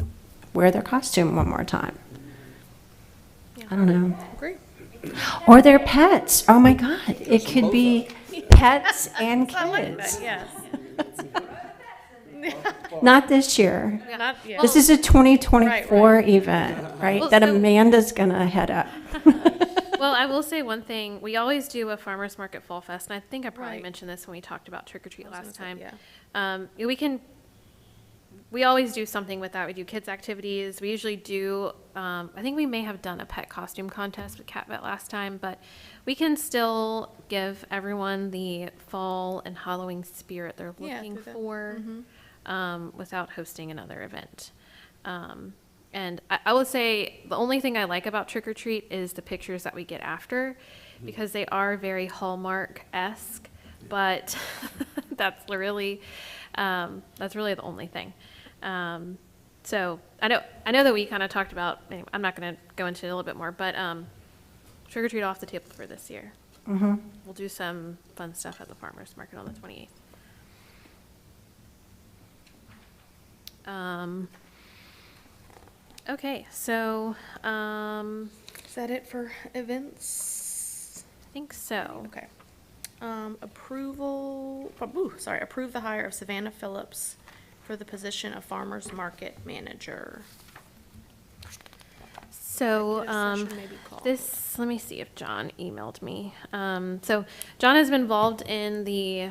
wear their costume one more time. I don't know. Agree. Or their pets. Oh my God. It could be pets and I like that, kids. yes. Not this year. Not, yeah. This is a 2024 Right, event, right? Well, That so- Amanda's gonna head up. Well, I will say one thing. We always do a farmer's market fall fest, and I think I probably Right. mentioned this when we talked about trick or treat last time. Yeah. We always do something with that. We do kids' activities. We usually do, I think we may have done a pet costume contest with Cat Vet last time, but we can still give everyone the fall and Halloween spirit they're Yeah, looking through that. for without hosting another event. And I will say the only thing I like about trick or treat is the pictures that we get after, because they are very Hallmark-esque, but that's really the only thing. So I know that we kind of talked about, anyway, I'm not going to go into it a little bit more, but trick or treat off the table for this year. Mm-hmm. We'll do some fun stuff at the farmer's market on the 28th. Okay, so Is that it for events? I think so. Okay. Approve the hire of Savannah Phillips for the position of Farmers Market Manager. So Executive session may be called. let me see if John emailed me. So John has been involved in the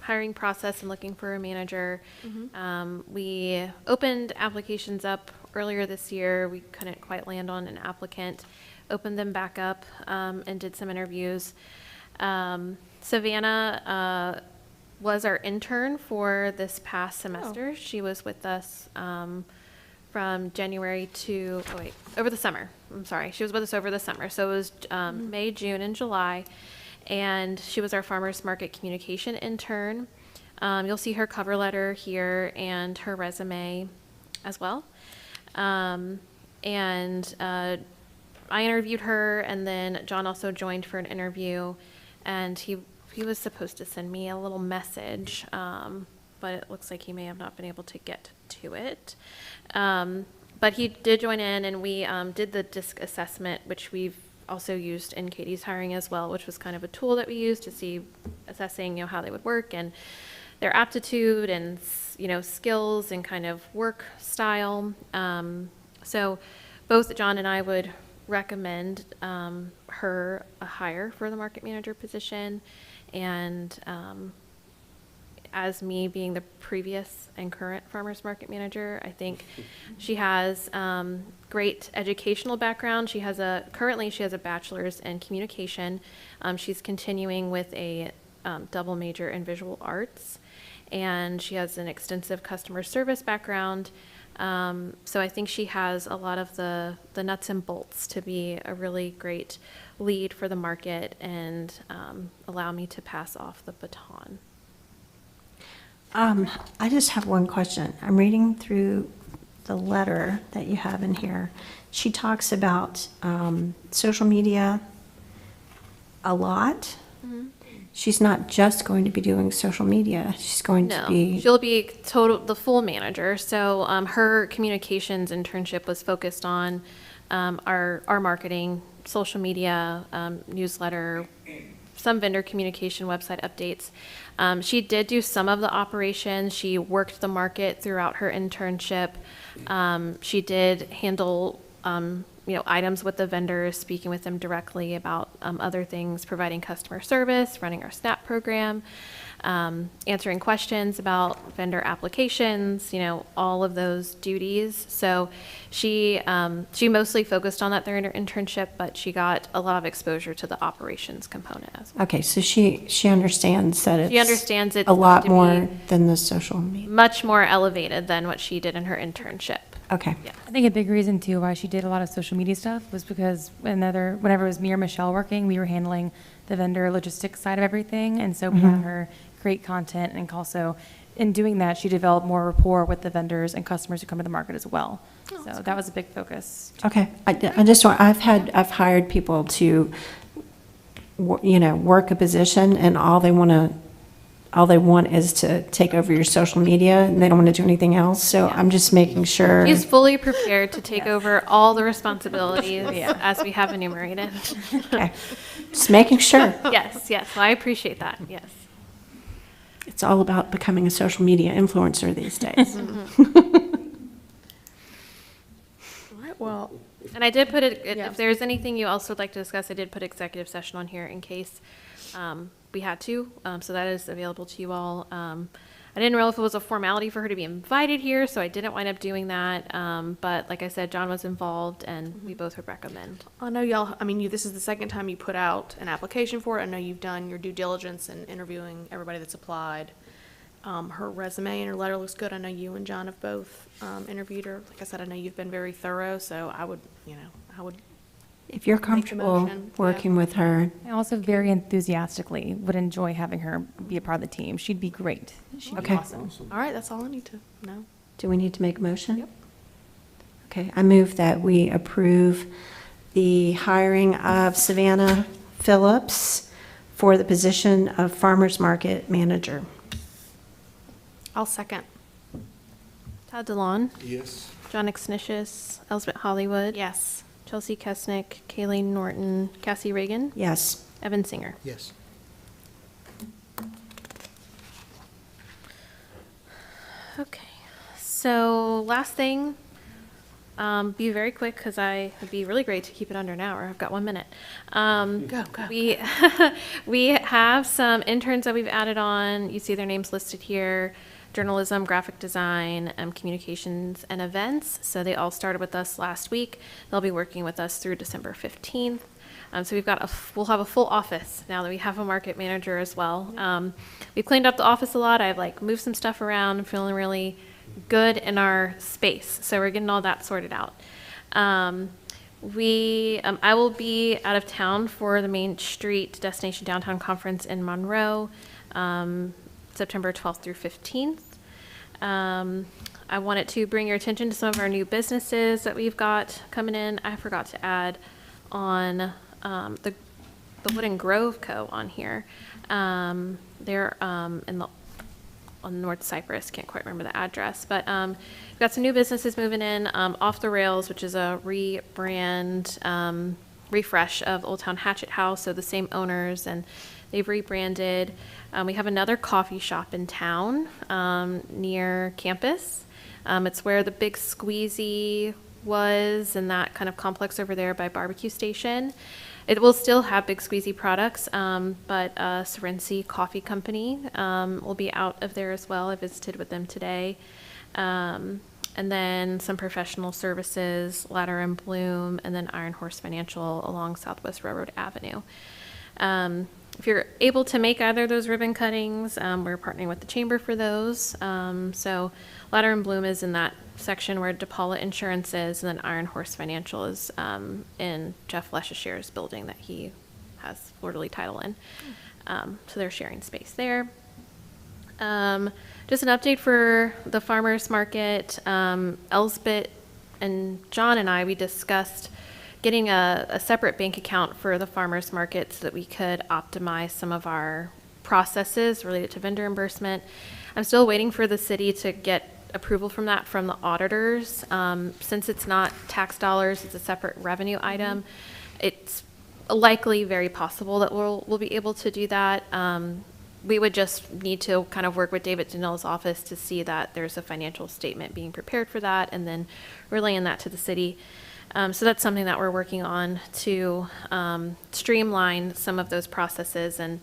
hiring process and looking for a manager. We opened applications up earlier this year. We couldn't quite land on an applicant. Opened them back up and did some interviews. Savannah was our intern for this past semester. She was with us from January to, over the summer. I'm sorry. She was with us over the summer. So it was May, June, and July. And she was our farmers market communication intern. You'll see her cover letter here and her resume as well. I interviewed her, and then John also joined for an interview, and he he was supposed to send me a little message, but it looks like he may have not been able to get to it. But he did join in, and we did the DISC assessment, which we've also used in Katie's hiring as well, which was kind of a tool that we used to see, assessing, how they would work and their aptitude and, skills and kind of work style. So both John and I would recommend her a hire for the market manager position. And as me being the previous and current farmers market manager, I think she has great educational background. Currently she has a bachelor's in communication. She's continuing with a double major in visual arts, and she has an extensive customer service background. So I think she has a lot of the nuts and bolts to be a really great lead for the market and allow me to pass off the baton. I just have one question. I'm reading through the letter that you have in here. She talks about social media a lot. She's not just going to be doing social media. She's going to be. She'll be the full manager. So her communications internship was focused on our marketing, social media, newsletter, some vendor communication, website updates. She did do some of the operations. She worked the market throughout her internship. She did handle items with the vendors, speaking with them directly about other things, providing customer service, running our SNAP program, answering questions about vendor applications, all of those duties. So she mostly focused on that during her internship, but she got a lot of exposure to the operations component as well. Okay, so she understands that it's. She understands it's a lot going to be more than the social media. much more elevated than what she did in her internship. Okay. Yeah. I think a big reason too why she did a lot of social media stuff was because whenever it was me or Michelle working, we were handling the vendor logistics side of everything, and so we had her create content, and also in doing that, she developed more rapport with the vendors and customers who come to the market as well. So that was a big focus. Okay. I just want. I've hired people to, work a position, and all they want is to take over your social media, and they don't want to do anything else. So I'm just making sure. She's fully prepared to take over all the responsibilities as we have enumerated. Okay. Just making sure. Yes, well, I appreciate that, yes. It's all about becoming a social media influencer these days. All right, well, And I did put it, Yeah. if there's anything you also would like to discuss, I did put executive session on here in case we had to. So that is available to you all. I didn't know if it was a formality for her to be invited here, so I didn't wind up doing that. But like I said, John was involved, and we both would recommend. I know this is the second time you put out an application for it. I know you've done your due diligence in interviewing everybody that's applied. Her resume and her letter looks good. I know you and John have both interviewed her. Like I said, I know you've been very thorough, so I would. If you're Make the comfortable motion, yeah. working with her, I also very enthusiastically would enjoy having her be a part of the team. She'd be great. She'd Okay. be awesome. All right, that's all I need to know. do we need to make a motion? Yep. Okay, I move that we approve the hiring of Savannah Phillips for the position of Farmers Market Manager. I'll second. Todd DeLon, Yes. John Exnicius, Elizabeth Hollywood. Yes. Chelsea Kesnick, Kayleen Norton, Cassie Reagan, Yes. Evan Singer. Yes. Okay, so last thing, be very quick because it'd be really great to keep it under an hour. I've got 1 minute. Go. We we have some interns that we've added on. You see their names listed here: journalism, graphic design, communications, and events. So they all started with us last week. They'll be working with us through December 15th. So we'll have a full office now that we have a market manager as well. We've cleaned up the office a lot. I've moved some stuff around. I'm feeling really good in our space. So we're getting all that sorted out. I will be out of town for the Main Street Destination Downtown Conference in Monroe, September 12th through 15th. I wanted to bring your attention to some of our new businesses that we've got coming in. I forgot to add on the the Wooden Grove Co. on here. They're on North Cypress, can't quite remember the address, but we've got some new businesses moving in. Off the Rails, which is a refresh of Old Town Hatchet House, so the same owners, and they've rebranded. We have another coffee shop in town near campus. It's where the Big Squeezy was, and that kind of complex over there by Barbecue Station. It will still have Big Squeezy products, but Serency Coffee Company will be out of there as well. I visited with them today. And then some professional services, Ladder and Bloom, and then Iron Horse Financial along Southwest Railroad Avenue. If you're able to make either of those ribbon cuttings, we're partnering with the chamber for those. So Ladder and Bloom is in that section where DePaula Insurance is, and then Iron Horse Financial is in Jeff Leschashere's building that he has orderly title in. So they're sharing space there. Just an update for the farmers market. Elsbeth and John and I, we discussed getting a separate bank account for the farmers market so that we could optimize some of our processes related to vendor reimbursement. I'm still waiting for the city to get approval from that from the auditors. Since it's not tax dollars, it's a separate revenue item. It's likely very possible that we'll be able to do that. We would just need to kind of work with David Danil's office to see that there's a financial statement being prepared for that, and then relaying that to the city. So that's something that we're working on to streamline some of those processes and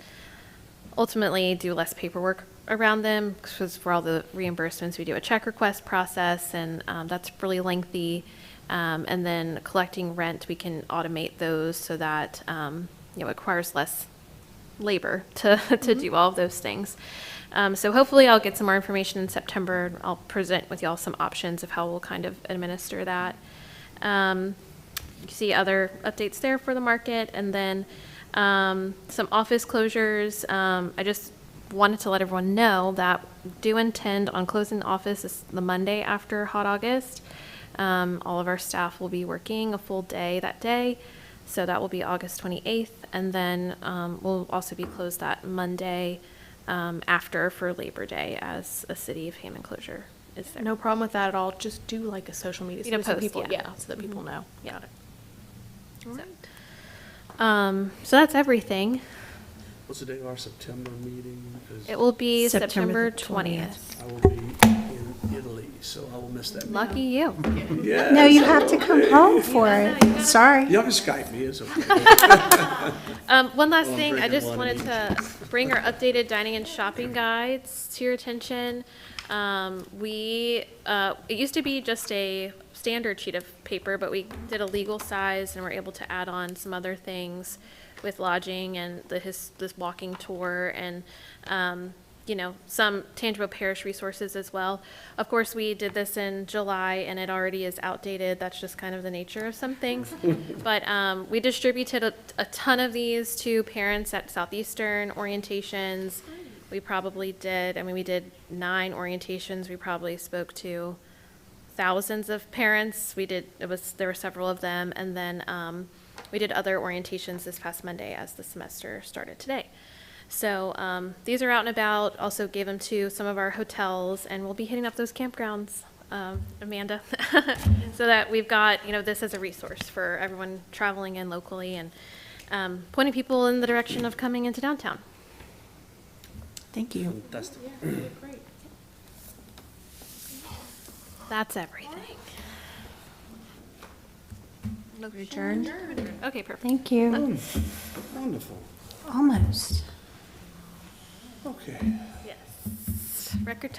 ultimately do less paperwork around them, because for all the reimbursements, we do a check request process, and that's really lengthy. And then collecting rent, we can automate those so that it requires less labor to do all of those things. So hopefully I'll get some more information in September. I'll present with y'all some options of how we'll kind of administer that. You see other updates there for the market, and then some office closures. I just wanted to let everyone know that do intend on closing the office the Monday after Hot August. All of our staff will be working a full day that day, so that will be August 28th, and then we'll also be closed that Monday after for Labor Day as a City of Hammond closure is there. No problem with that at all. Just do like a social media You know, so post, people, yeah. so that people know. Yeah. Got it. So that's everything. What's the date of our September meeting? 'Cause It will be September September the 20th. I will be in Italy, so I will miss that meeting. Lucky you. Yes. No, you have to come home for it. Sorry. Y'all can Skype me, it's okay. One last thing, I just wanted to bring our updated dining and shopping guides to your attention. It used to be just a standard sheet of paper, but we did a legal size and were able to add on some other things with lodging and this walking tour and, some tangible parish resources as well. Of course, we did this in July and it already is outdated. That's just kind of the nature of some things. But we distributed a ton of these to parents at Southeastern orientations. We probably did, we did 9 orientations. We probably spoke to thousands of parents. There were several of them. And then we did other orientations this past Monday as the semester started today. So these are out and about. Also gave them to some of our hotels, and we'll be hitting up those campgrounds, Amanda, so that we've got, this as a resource for everyone traveling in locally and pointing people in the direction of coming into downtown. Thank you. Fantastic. That's everything. Adjourned. Okay, perfect. Thank you. Wonderful. Almost. Okay. Yes. Record time.